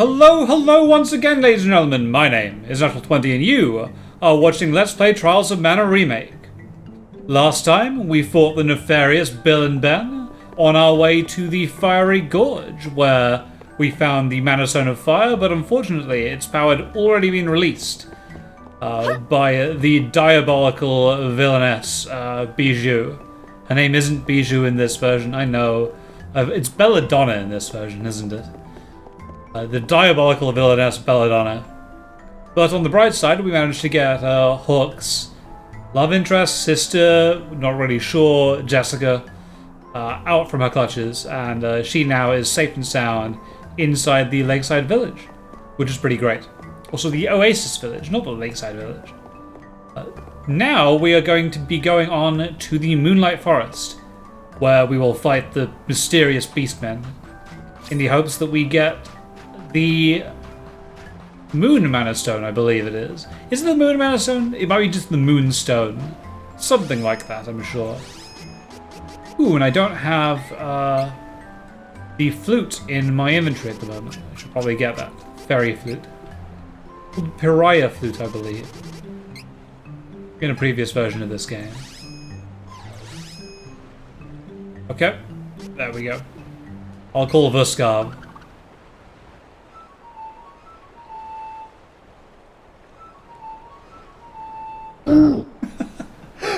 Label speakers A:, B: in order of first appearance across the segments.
A: Hello once again, ladies and gentlemen. My name is Natural20 and you are watching Let's Play Trials of Mana Remake. Last time, we fought the nefarious Bill and Ben on our way to the Fiery Gorge, where we found the Mana Stone of Fire, but unfortunately its power had already been released by the diabolical villainess, Bijou. Her name isn't Bijou in this version, I know. It's Belladonna in this version, isn't it? The diabolical villainess Belladonna. But on the bright side, we managed to get Hook's love interest, sister, not really sure, Jessica, out from her clutches, and she now is safe and sound inside the Lakeside Village, which is pretty great. Also the Oasis Village, not the Lakeside Village. Now we are going to be going on to the Moonlight Forest, where we will fight the mysterious beastmen, in the hopes that we get the Moon Mana Stone, I believe it is. Is it the Moon Mana Stone? It might be just the Moon Stone. Something like that, I'm sure. Ooh, and I don't have the flute in my inventory at the moment. I should probably get that. Fairy flute. Called Pariah flute, I believe. In a previous version of this game. Okay, there we go. I'll call Vuskav.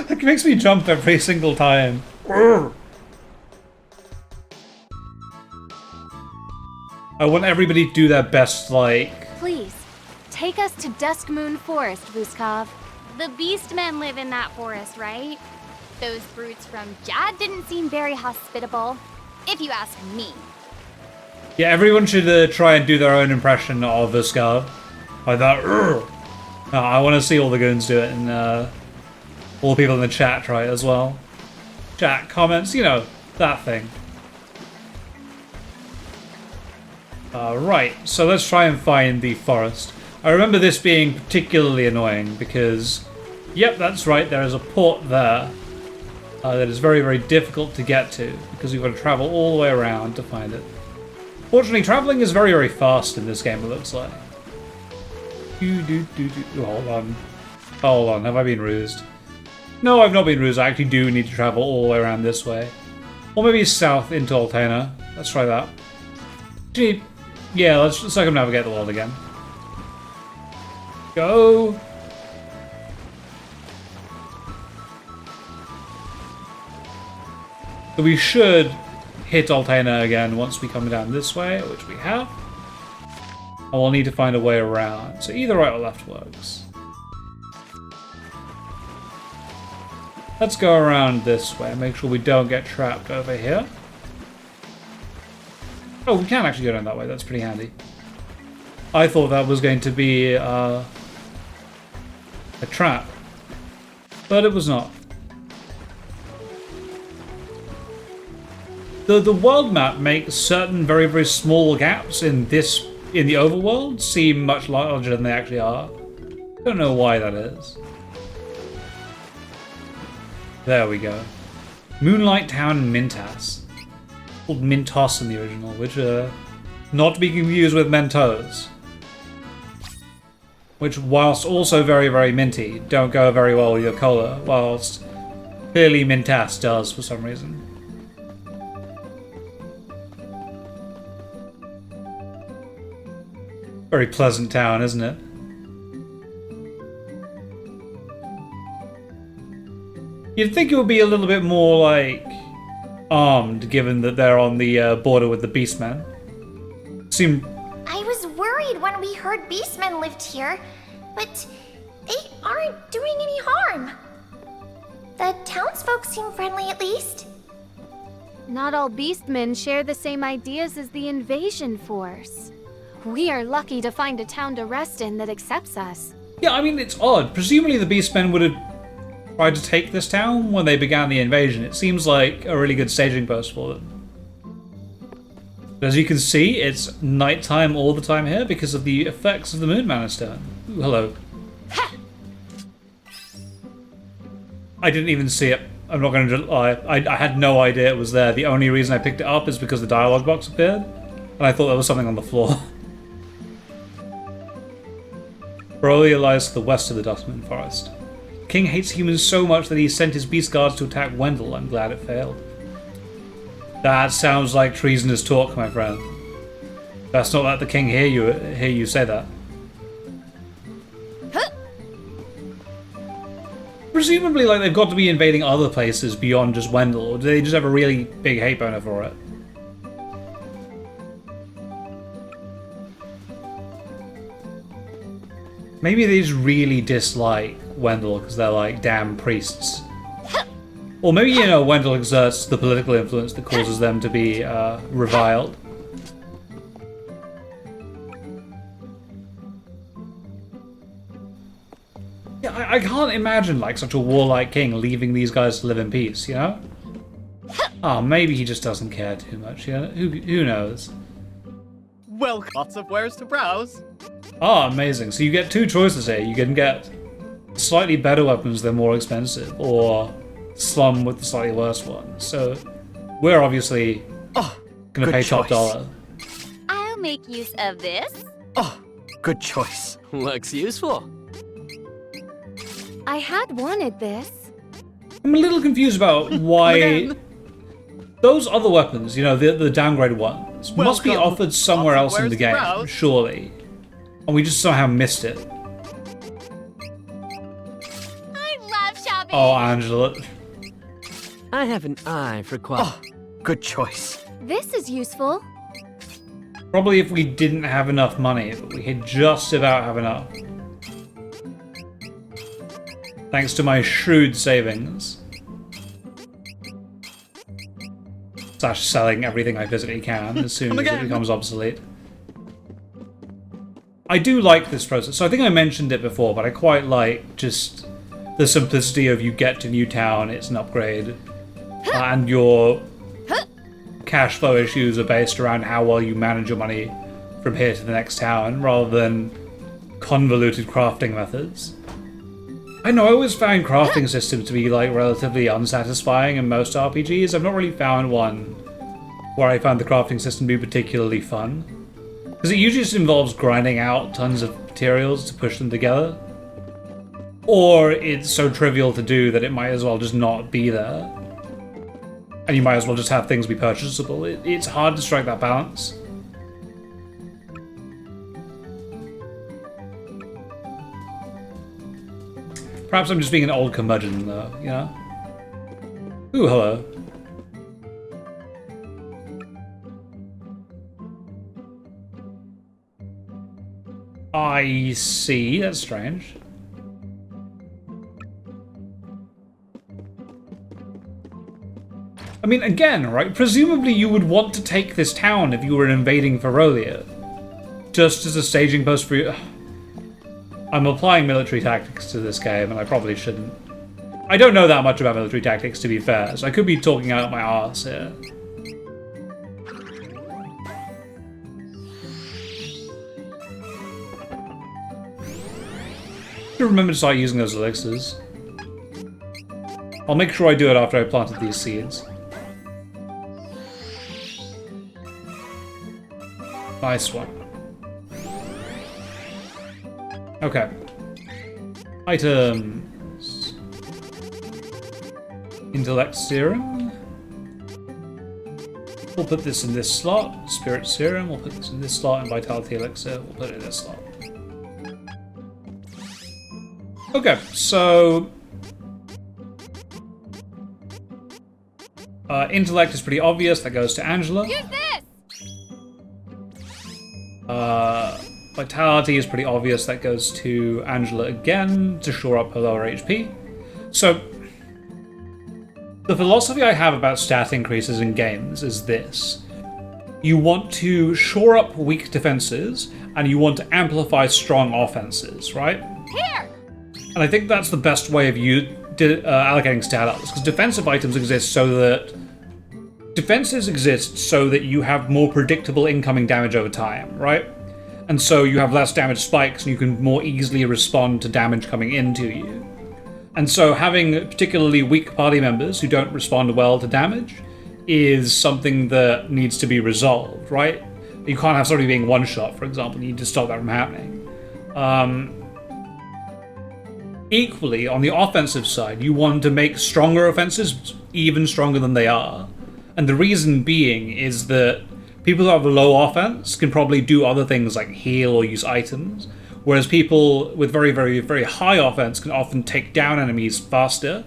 A: It makes me jump every single time. I want everybody to do their best, like...
B: Please, take us to Dusk Moon Forest, Vuskav.
C: The beastmen live in that forest, right? Those brutes from Jad didn't seem very hospitable, if you ask me.
A: Yeah, everyone should try and do their own impression of Vuskav. Like that. I want to see all the goons do it, and all the people in the chat try it as well. Chat, comments, you know, that thing. Right, so let's try and find the forest. I remember this being particularly annoying because, yep, that's right, there is a port there that is very, very difficult to get to because we've got to travel all the way around to find it. Fortunately, traveling is very, very fast in this game, it looks like. Hold on, have I been rused? No, I've not been rused. I actually do need to travel all the way around this way. Or maybe south into Altena. Let's try that. Actually, yeah, let's circumnavigate the world again. Go! So we should hit Altena again once we come down this way, which we have. And we'll need to find a way around. So either right or left works. Let's go around this way and make sure we don't get trapped over here. Oh, we can actually go down that way. That's pretty handy. I thought that was going to be a trap, but it was not. The world map makes certain very, very small gaps in the overworld seem much larger than they actually are. Don't know why that is. There we go. Moonlight Town Mintas. Called Mintos in the original, which not to be confused with Mentos. Which, whilst also very, very minty, don't go very well with your cola, whilst clearly Mintas does for some reason. Very pleasant town, isn't it? You'd think it would be a little bit more, like, armed, given that they're on the border with the Beastmen.
D: I was worried when we heard beastmen lived here, but they aren't doing any harm. The townsfolk seem friendly, at least.
B: Not all beastmen share the same ideas as the invasion force. We are lucky to find a town to rest in that accepts us.
A: Yeah, I mean, it's odd. Presumably the Beastmen would have tried to take this town when they began the invasion. It seems like a really good staging post for them. But as you can see, it's nighttime all the time here because of the effects of the Moon Mana Stone. Ooh, hello.
B: Ha!
A: I didn't even see it. I'm not going to lie. I had no idea it was there. The only reason I picked it up is because the dialogue box appeared, and I thought there was something on the floor. Barolia lies to the west of the Dustman Forest. The king hates humans so much that he sent his beast guards to attack Wendell. I'm glad it failed. That sounds like treasonous talk, my friend. Best not let the king hear you say that. Presumably, like, they've got to be invading other places beyond just Wendell, or do they just have a really big hate boner for it? Maybe they just really dislike Wendell because they're like damn priests. Or maybe, you know, Wendell exerts the political influence that causes them to be reviled. Yeah, I can't imagine like such a warlike king leaving these guys to live in peace, you know? Oh, maybe he just doesn't care too much, you know? Who knows?
E: Well, lots of wares to browse.
A: Oh, amazing. So you get two choices here. You can get slightly better weapons, they're more expensive, or slum with the slightly worse ones. So we're obviously gonna pay top dollar.
C: I'll make use of this.
E: Oh, good choice.
F: Looks useful.
B: I had wanted this.
A: I'm a little confused about why those other weapons, you know, the downgrade ones, must be offered somewhere else in the game, surely. And we just somehow missed it.
C: I love shopping.
A: Oh, Angela.
F: I have an eye for quality.
E: Oh, good choice.
B: This is useful.
A: Probably if we didn't have enough money, but we had just about have enough. Thanks to my shrewd savings. / selling everything I physically can as soon as it becomes obsolete. I do like this process. So I think I mentioned it before, but I quite like just the simplicity of you get to new town, it's an upgrade, and your cash flow issues are based around how well you manage your money from here to the next town, rather than convoluted crafting methods. I know, I always found crafting systems to be like relatively unsatisfying in most RPGs. I've not really found one where I found the crafting system to be particularly fun. Because it usually just involves grinding out tons of materials to push them together. Or it's so trivial to do that it might as well just not be there. And you might as well just have things be purchasable. It's hard to strike that balance. Perhaps I'm just being an old curmudgeon, though, you know? Ooh, hello. I see, that's strange. I mean, again, right? Presumably you would want to take this town if you were invading Ferolia. Just as a staging post for you. I'm applying military tactics to this game, and I probably shouldn't. I don't know that much about military tactics, to be fair, so I could be talking out my arse here. Should remember to start using those elixirs. I'll make sure I do it after I planted these seeds. Nice one. Okay. Items. Intellect serum. We'll put this in this slot. Spirit serum. We'll put this in this slot. And vitality elixir. We'll put it in this slot. Okay, so intellect is pretty obvious. That goes to Angela.
C: Use this.
A: Vitality is pretty obvious. That goes to Angela again to shore up her lower HP. So the philosophy I have about stat increases in games is this. You want to shore up weak defenses, and you want to amplify strong offenses, right?
C: Here.
A: And I think that's the best way of allocating stat ups, because defensive items exist so that defenses exist so that you have more predictable incoming damage over time, right? And so you have less damage spikes and you can more easily respond to damage coming into you. And so having particularly weak party members who don't respond well to damage is something that needs to be resolved, right? You can't have somebody being one-shot, for example. You need to stop that from happening. Equally, on the offensive side, you want to make stronger offenses even stronger than they are. And the reason being is that people who have a low offense can probably do other things like heal or use items, whereas people with very, very, very high offense can often take down enemies faster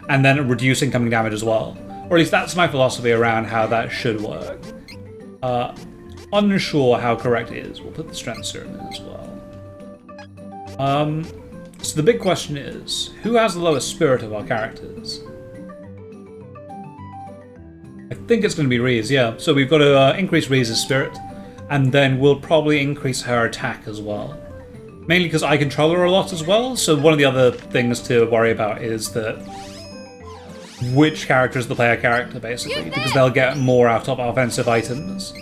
A: and then reduce incoming damage as well. Or at least that's my philosophy around how that should work. Unsure how correct it is. We'll put the strength serum in as well. So the big question is, who has the lowest spirit of our characters? I think it's going to be Reese, yeah. So we've got to increase Reese's spirit, and then we'll probably increase her attack as well. Mainly because I control her a lot as well, so one of the other things to worry about is that which character is the player character, basically, because they'll get more out of offensive items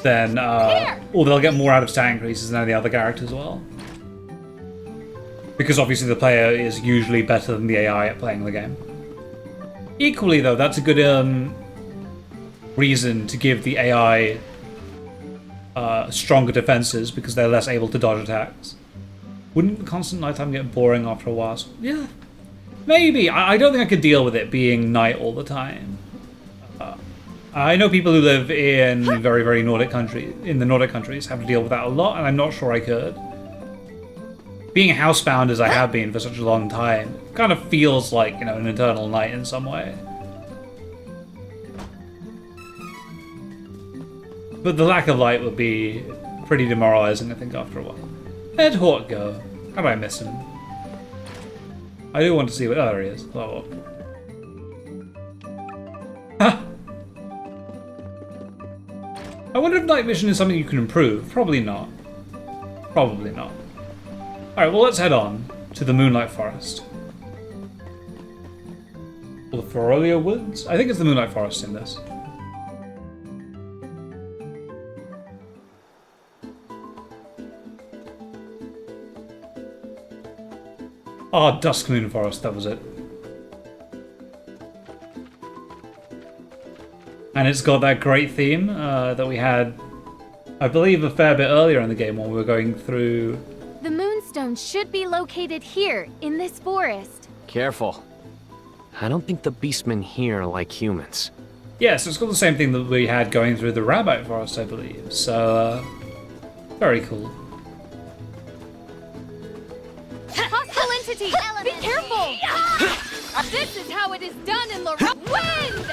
A: than, or they'll get more out of stat increases than any other character as well. Because obviously the player is usually better than the AI at playing the game. Equally though, that's a good reason to give the AI stronger defenses because they're less able to dodge attacks. Wouldn't the constant nighttime get boring after a while? Yeah, maybe. I don't think I could deal with it being night all the time. I know people who live in very, very Nordic countries, in the Nordic countries, have to deal with that a lot, and I'm not sure I could. Being housebound as I have been for such a long time, kind of feels like, you know, an eternal night in some way. But the lack of light would be pretty demoralizing, I think, after a while. Where'd Hort go? How do I miss him? I do want to see what... Oh, there he is. Oh. I wonder if night vision is something you can improve. Probably not. Probably not. Alright, well, let's head on to the Moonlight Forest. Or the Ferolio Woods? I think it's the Moonlight Forest in this. Ah, Dusk Moon Forest, that was it. And it's got that great theme that we had, I believe, a fair bit earlier in the game when we were going through...
B: The Moonstone should be located here, in this forest.
F: Careful. I don't think the beastmen here are like humans.
A: Yes, it's got the same thing that we had going through the Rabite Forest, I believe. So, very cool.
B: Hostile entity! Be careful! This is how it is done in the wind!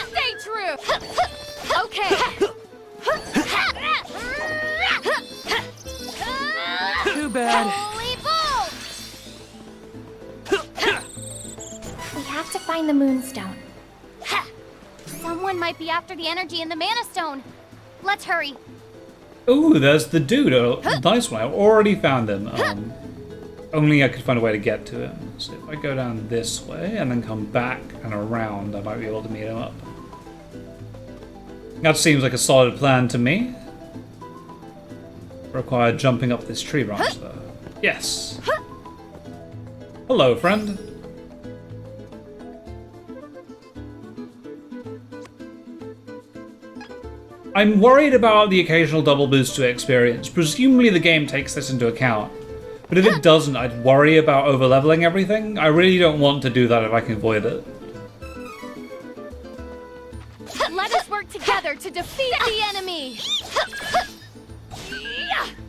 B: Stay true! Okay.
F: Too bad.
C: Holy bolt!
D: We have to find the Moonstone.
C: Someone might be after the energy in the Mana Stone. Let's hurry.
A: Ooh, there's the dude. Oh, nice one. I already found him. Only I could find a way to get to him. So if I go down this way and then come back and around, I might be able to meet him up. That seems like a solid plan to me. Require jumping up this tree branch, though. Yes. Hello, friend. I'm worried about the occasional double boost to experience. Presumably the game takes this into account. But if it doesn't, I'd worry about over-leveling everything. I really don't want to do that if I can avoid it.
B: Let us work together to defeat the enemy!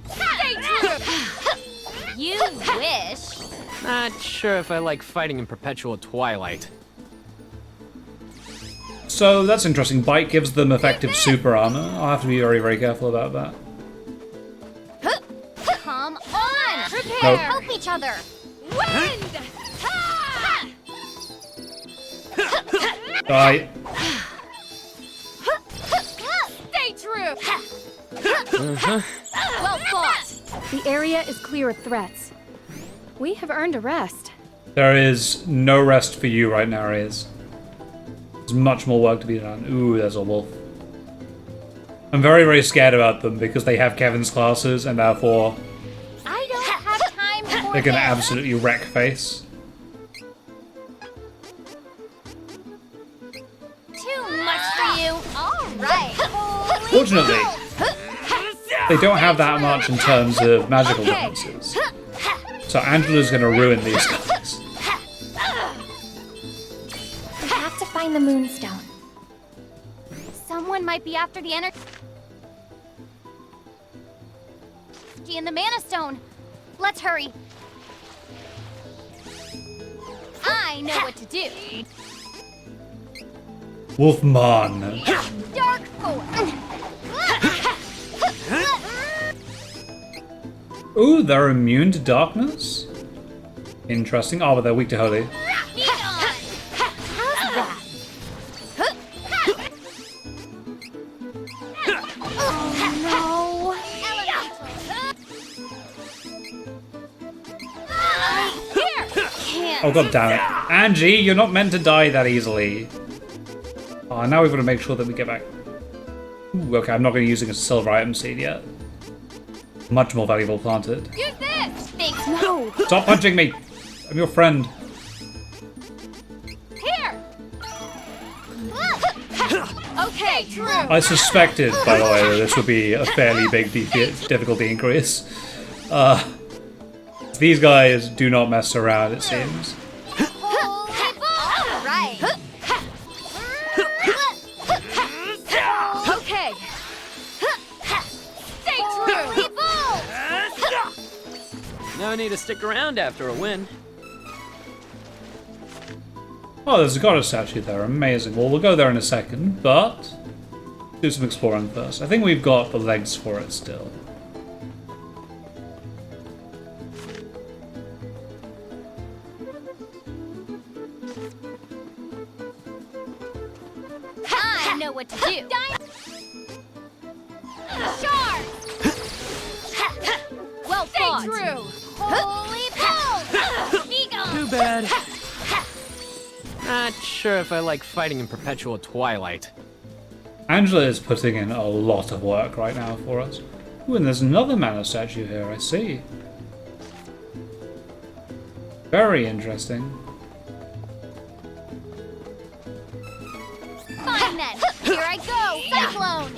B: Stay true!
C: You wish.
F: Not sure if I like fighting in perpetual twilight.
A: So that's interesting. Bite gives them effective super armor. I'll have to be very, very careful about that.
C: Come on! Prepare!
A: Nope.
C: Help each other!
B: Wind!
A: Die.
B: Stay true! Well fought! The area is clear of threats. We have earned a rest.
A: There is no rest for you right now, Reyes. There's much more work to be done. Ooh, there's a wolf. I'm very, very scared about them because they have Kevin's classes and therefore
C: I don't have time for
A: they're gonna
C: this.
A: absolutely wreck face.
C: Too much for you. All right. Holy
A: Fortunately,
C: bolt.
A: they don't have that much in terms of magical defenses. So Angela's gonna ruin these guys.
D: We have to find the Moonstone.
C: Someone might be after the energy in the Mana Stone. Let's hurry. I know what to do.
A: Wolfman.
C: Dark Force.
A: Ooh, they're immune to darkness? Interesting. Oh, but they're weak to holy.
C: Be gone. How's that?
D: Oh
C: Here. Can't.
A: Oh, god damn it. Angie, you're not meant to die that easily. Oh, now we've got to make sure that we get back. Ooh, okay, I'm not going to use it as a silver item seed yet. Much more valuable planted.
C: Use this. Thanks. No.
A: Stop punching me! I'm your friend.
C: Here. Okay. True.
A: I suspected, by the way, that this would be a fairly big difficulty increase. These guys do not mess around, it seems.
C: Holy ball. Right. Okay. Stay true.
F: No need to stick around after a win.
A: Oh, there's a goddess statue there. Amazing. Well, we'll go there in a second, but do some exploring first. I think we've got the legs for it still.
C: I know what to do. Sharp. Well fought. Stay true. Holy bull. Be gone.
F: Too bad. Not sure if I like fighting in perpetual twilight.
A: Angela is putting in a lot of work right now for us. Ooh, and there's another mana statue here, I see. Very interesting.
C: Fine then. Here I go. Cyclone.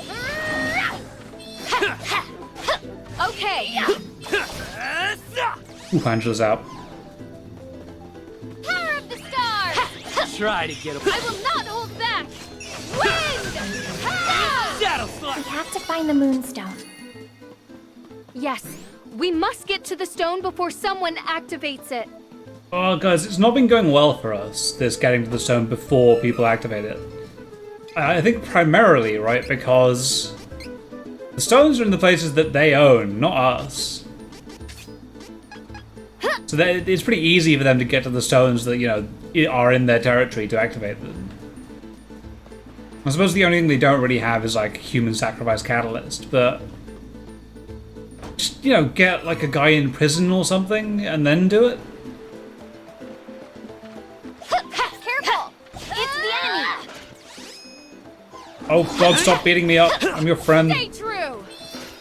C: Okay.
A: Ooh, Angela's out.
C: Power of the stars.
F: Try to get a
C: I will not hold back. Wind. Ah!
F: shadow
D: We
F: slot.
D: have to find the Moonstone.
B: Yes, we must get to the stone before someone activates it.
A: Oh, guys, it's not been going well for us, this getting to the stone before people activate it. I think primarily, right, because the stones are in the places that they own, not us. So it's pretty easy for them to get to the stones that, you know, are in their territory to activate them. I suppose the only thing they don't really have is, like, human sacrifice catalyst, but just, you know, get, like, a guy in prison or something and then do it.
C: Careful. It's the enemy.
A: Oh god, stop beating me up. I'm your friend.
C: Stay true.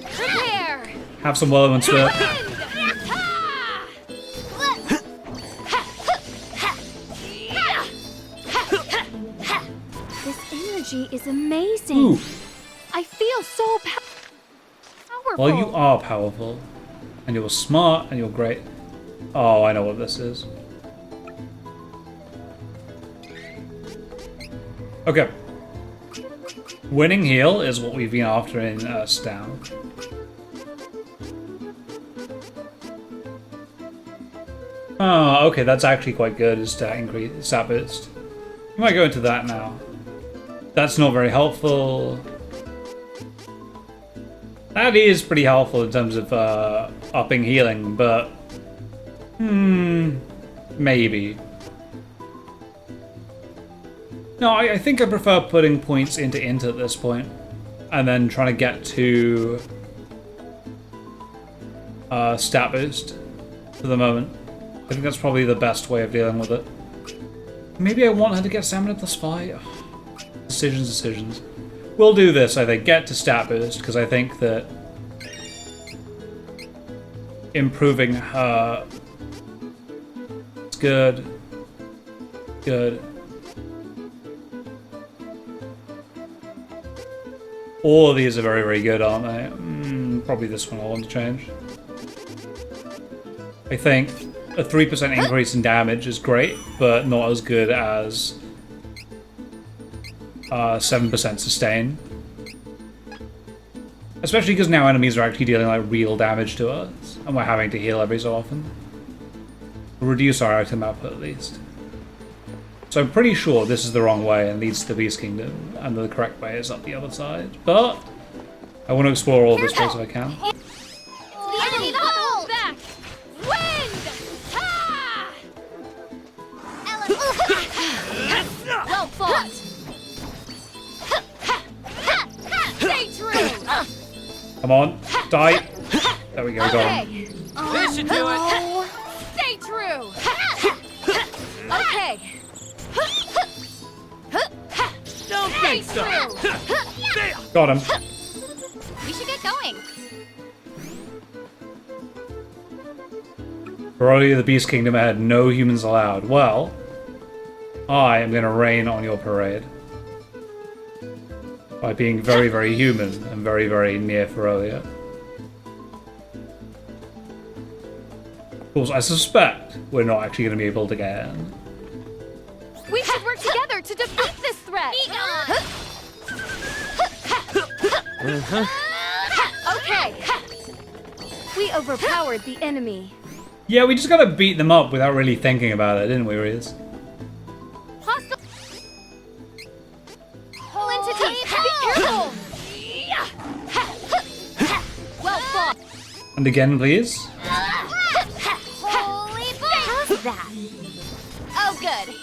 C: Prepare.
A: Have some whirlwind spirit.
C: Wind.
B: This energy is amazing.
A: Ooh.
B: I feel so powerful.
A: Well, you are powerful. And you're smart and you're great. Oh, I know what this is. Okay. Winning heal is what we've been after in Stown. Oh, okay, that's actually quite good, is to increase stat boost. You might go into that now. That's not very helpful. That is pretty helpful in terms of upping healing, but maybe. No, I think I prefer putting points into int at this point, and then trying to get to stat boost for the moment. I think that's probably the best way of dealing with it. Maybe I want her to get Stamina plus 5. Decisions. We'll do this, I think. Get to stat boost, because I think that improving her is good. Good. All of these are very, very good, aren't they? probably this one I want to change. I think a 3% increase in damage is great, but not as good as 7% sustain. Especially because now enemies are actually dealing like real damage to us, and we're having to heal every so often. Reduce our item output at least. So I'm pretty sure this is the wrong way and leads to the Beast Kingdom, and the correct way is up the other side. But I want to explore all this place if I can.
C: The enemy hold back! Wind! Ha! Well fought! Stay true!
A: Come on, die! There we go, got him.
C: This should do it! Stay true! Okay. Don't think so!
A: Got him.
C: We should get going.
A: Earlier the Beast Kingdom had no humans allowed. Well, I am going to rain on your parade. By being very, very human and very, very near Ferolia. Of course, I suspect we're not actually going to be able to get in.
C: We should work together to defeat this threat. Okay.
B: We overpowered the enemy.
A: Yeah, we just gotta beat them up without really thinking about it, didn't we, Reese?
C: Hostile entity, be careful. Well fought.
A: And again, please.
C: Holy How's that? Oh, good.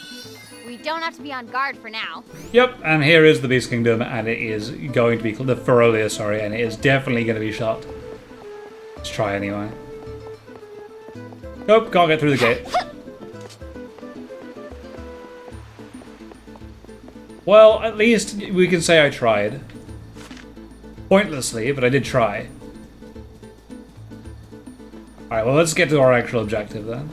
C: We don't have to be on guard for now.
A: Yep, and here is the Beast Kingdom, and it is going to be the Ferolia, sorry, and it is definitely going to be shut. Let's try anyway. Nope, can't get through the gate. Well, at least we can say I tried. Pointlessly, but I did try. Alright, well let's get to our actual objective then.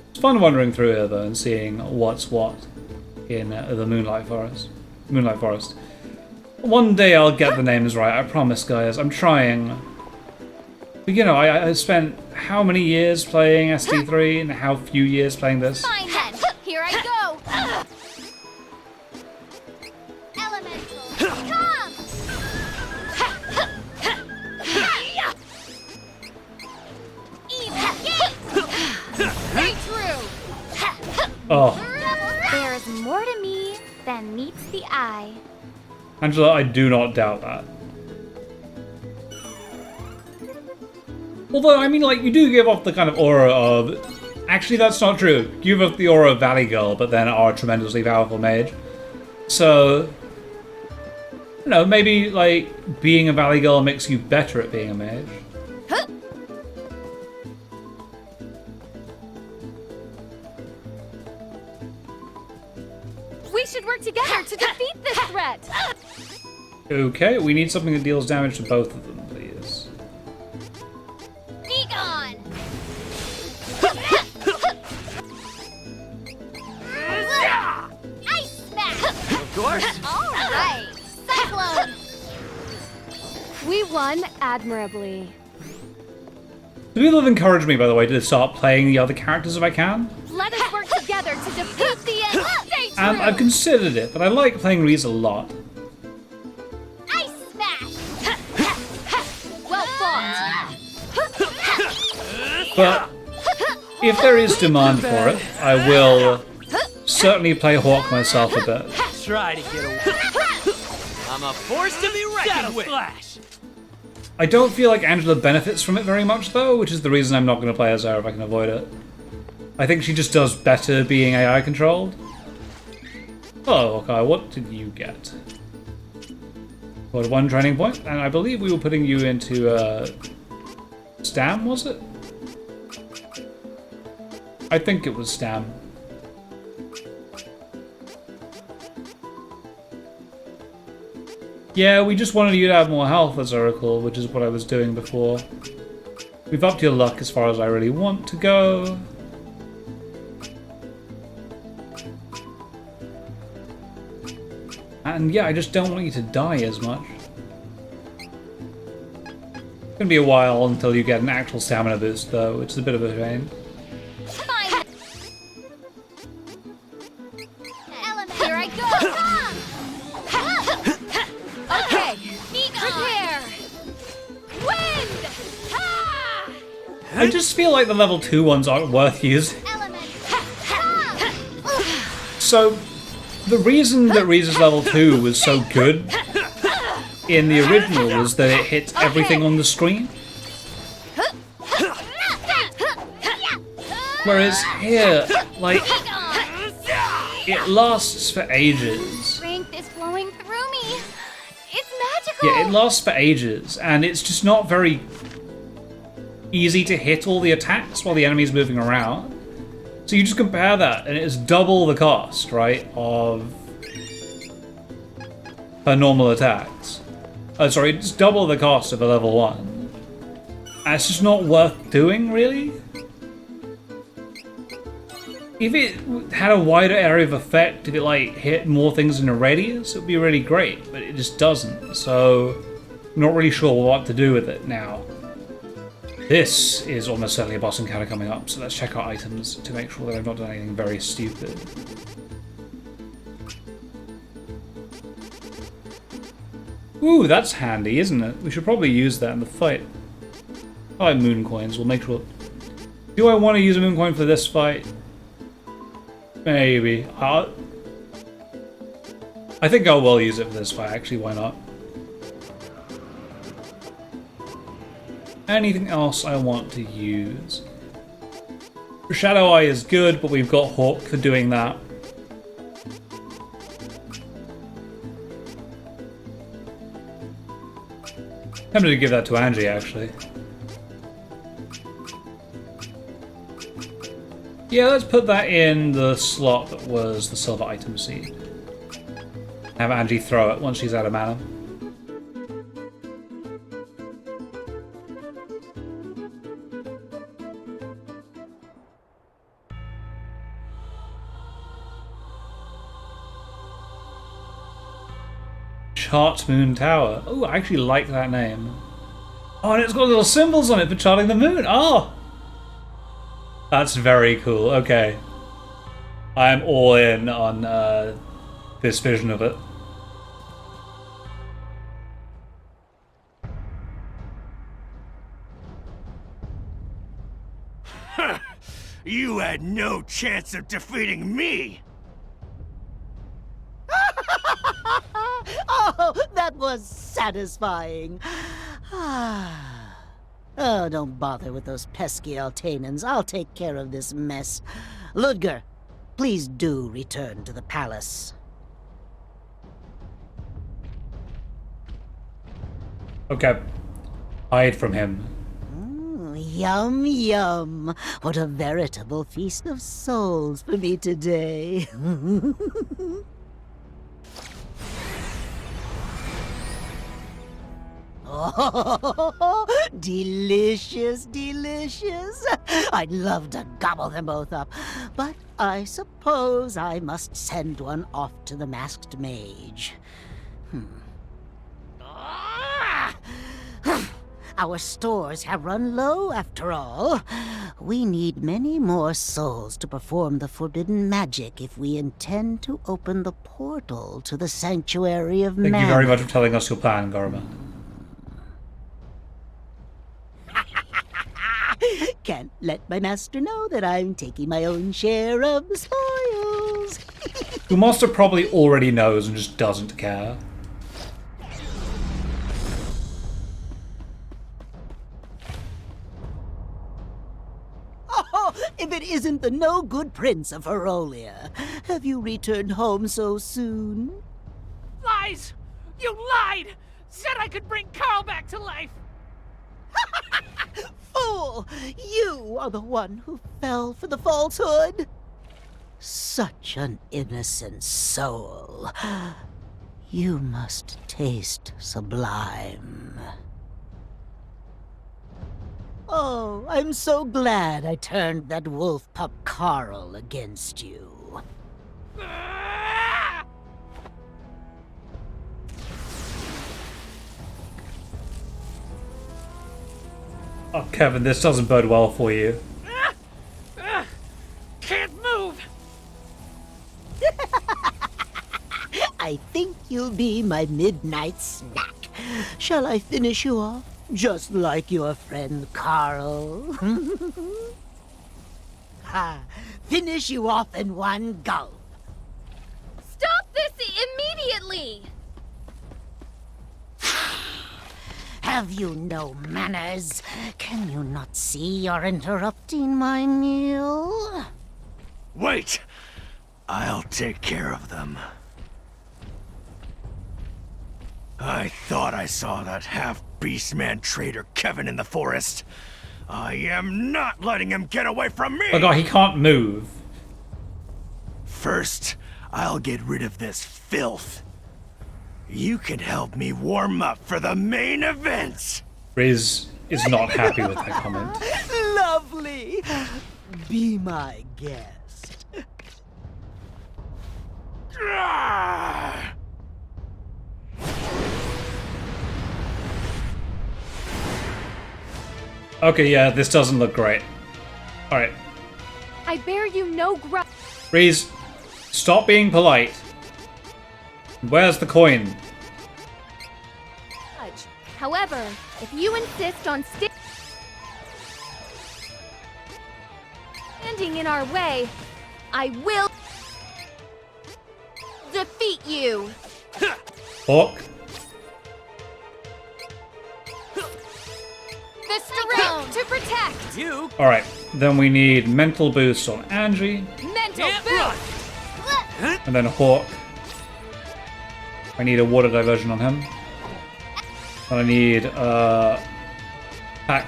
A: It's fun wandering through here though and seeing what's what in the Moonlight Forest. Moonlight Forest. One day I'll get the names right, I promise guys, I'm trying. But you know, I spent how many years playing ST3 and how few years playing this?
C: Fine then. Here I go. Elemental, come. Even gate. Stay true.
A: Oh,
C: There is more to me than meets the eye.
A: Angela, I do not doubt that. Although, I mean, like, you do give off the kind of aura of... Actually, that's not true. You give off the aura of Valley Girl, but then are a tremendously powerful mage. So... You know, maybe, like, being a Valley Girl makes you better at being a mage.
B: We should work together to defeat this threat.
A: Okay, we need something that deals damage to both of them, please.
C: Be gone. Ice smash.
E: Of course.
C: All right. Cyclone.
B: We won admirably.
A: The people have encouraged me, by the way, to start playing the other characters if I can.
B: Let us work together to defeat the enemy.
C: Stay true.
A: And I've considered it, but I like playing Reese a lot.
C: Ice smash.
B: Well fought.
A: But if there is demand for it, I will certainly play Hawk myself a bit.
E: Try to get away. I'm a force to be reckoned with.
A: I don't feel like Angela benefits from it very much, though, which is the reason I'm not going to play as her if I can avoid it. I think she just does better being AI controlled. Oh, Hawkeye, what did you get? Got 1 training point, and I believe we were putting you into Stam, was it? I think it was Stam. Yeah, we just wanted you to have more health, as I recall, which is what I was doing before. We've upped your luck as far as I really want to go. And yeah, I just don't want you to die as much. gonna be a while until you get an actual stamina boost, though, which is a bit of a shame.
C: Fine. Element. Here I go. Okay. Prepare. Wind. Ah!
A: I just feel like the level 2 ones aren't worth using.
C: Element.
A: So, the reason that Riza's level 2 was so good in the original was that it hits everything on the screen. Whereas here, like, it lasts for ages.
C: Strength is flowing through me. It's magical.
A: Yeah, it lasts for ages, and it's just not very easy to hit all the attacks while the enemy's moving around. So you just compare that, and it's double the cost, right, of her normal attacks. Sorry, it's double the cost of a level 1. And it's just not worth doing, really. If it had a wider area of effect, if it like hit more things in a radius, it would be really great, but it just doesn't, so I'm not really sure what to do with it now. This is almost certainly a boss encounter coming up, so let's check our items to make sure that I've not done anything very stupid. Ooh, that's handy, isn't it? We should probably use that in the fight. I like moon coins, we'll make sure... Do I want to use a moon coin for this fight? Maybe. I think I will use it for this fight, actually, why not? Anything else I want to use? Shadow Eye is good, but we've got Hawk for doing that. Tempted to give that to Angie, actually. Yeah, let's put that in the slot that was the silver item seed. Have Angie throw it once she's out of mana. Chart Moon Tower. Oh, I actually like that name. Oh, and it's got little symbols on it for charting the moon. Oh! That's very cool. Okay. I'm all in on this vision of it.
E: You had no chance of defeating me!
G: Oh, that was satisfying. Oh, don't bother with those pesky Altanans. I'll take care of this mess. Ludger, please do return to the palace.
A: Okay. Hide from him.
G: Yum, yum. What a veritable feast of souls for me today. Oh, delicious, delicious. I'd love to gobble them both up, but I suppose I must send one off to the masked mage. Our stores have run low, after all. We need many more souls to perform the forbidden magic if we intend to open the portal to the Sanctuary of Mana.
A: Thank you very much for telling us your plan, Garma.
G: Can't let my master know that I'm taking my own share of the spoils.
A: Your master probably already knows and just doesn't care.
G: Oh, if it isn't the no-good prince of Herolia. Have you returned home so soon?
H: Lies! You lied! Said I could bring Carl back to life!
G: Fool! You are the one who fell for the falsehood. Such an innocent soul. You must taste sublime. Oh, I'm so glad I turned that wolf pup Carl against you.
A: Oh, Kevin, this doesn't bode well for you.
H: Can't move.
G: I think you'll be my midnight snack. Shall I finish you off? Just like your friend Carl. Ha! Finish you off in one gulp.
C: Stop this immediately!
G: Have you no manners? Can you not see you're interrupting my meal?
I: Wait! I'll take care of them. I thought I saw that half-beastman traitor Kevin in the forest. I am not letting him get away from me!
A: Oh god, he can't move.
I: First, I'll get rid of this filth. You can help me warm up for the main event!
A: Riz is not happy with that comment.
G: Lovely! Be my guest.
I: Ah!
A: Okay, yeah, this doesn't look great. Alright.
B: I bear you no grudge.
A: Riz, stop being polite. Where's the coin?
B: However, if you insist on standing in our way, I will defeat you.
A: Hawk?
B: The strength to protect.
E: You
A: Alright, then we need mental boost on Angie,
B: Mental
E: can't run.
B: boost.
A: and then Hawk. I need a water diversion on him. And I need attack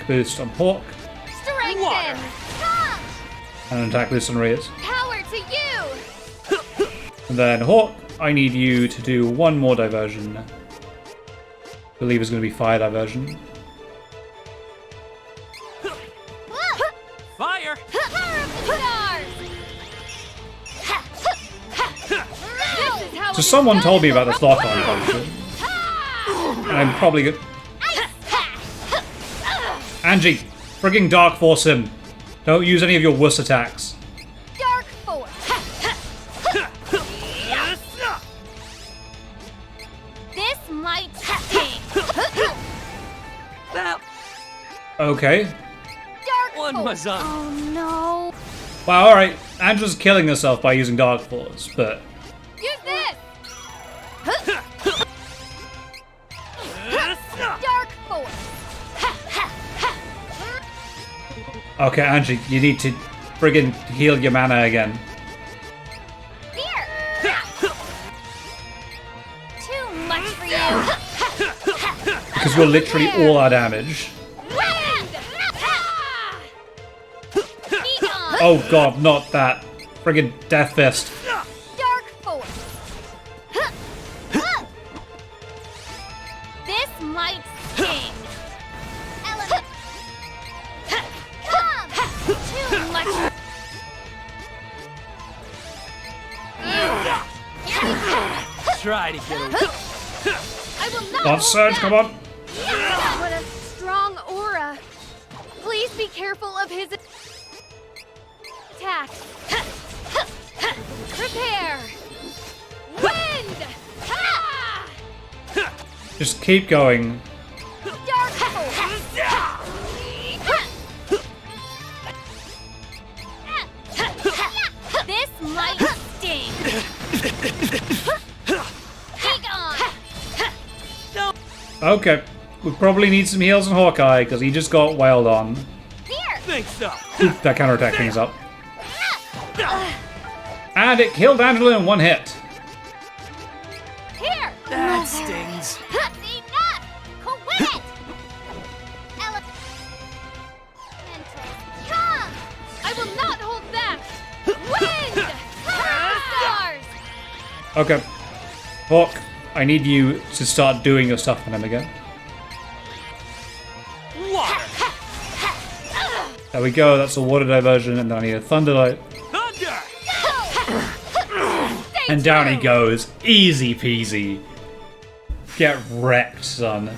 A: boost on Hawk,
B: Strengthen. Come.
A: and an attack boost on Riz.
B: Power to you.
A: And then Hawk, I need you to do one more diversion. I believe it's going to be fire diversion.
E: Fire.
B: Power of the stars. This is how
A: So
B: it
A: someone
B: is
A: told me
B: done
A: about
B: in
A: this
B: the
A: lock-on function. And I'm probably good. Angie, frigging Dark Force him. Don't use any of your wuss attacks.
B: Dark Force. This might sting.
E: That
A: Okay.
B: Dark
E: one
B: Force.
E: was on.
B: Oh no.
A: Wow, alright. Angela's killing herself by using Dark Force, but...
B: Use this. Dark Force.
A: Okay, Angie, you need to friggin' heal your mana again.
B: Here. Too much for you.
A: Because you're literally all our damage.
B: Wind. Be gone.
A: Oh god, not that. Friggin' Death Fist.
B: Dark Force. This might sting. Element. Come. Too much.
E: Try to get away.
B: I will not.
A: Come on,
B: hold
A: Surge,
B: back.
A: come on.
B: What a strong aura. Please be careful of his attack. Prepare. Wind. Ah!
A: Just keep going.
B: Dark Force. This might sting. Be gone.
A: Okay. We probably need some heals on Hawkeye, because he just got wailed on.
B: Here.
E: Think so.
A: Oop, that counterattack thing's up. And it killed Angela in one hit.
B: Here.
E: That stings.
B: That's enough. Quit. Elemental. Come. I will not hold back. Wind. Power of the stars.
A: Okay. Hawk, I need you to start doing your stuff on him again.
E: Water.
A: There we go, that's a water diversion, and then I need a Thunderlight.
E: Thunder.
A: And down he goes. Easy peasy. Get wrecked, son.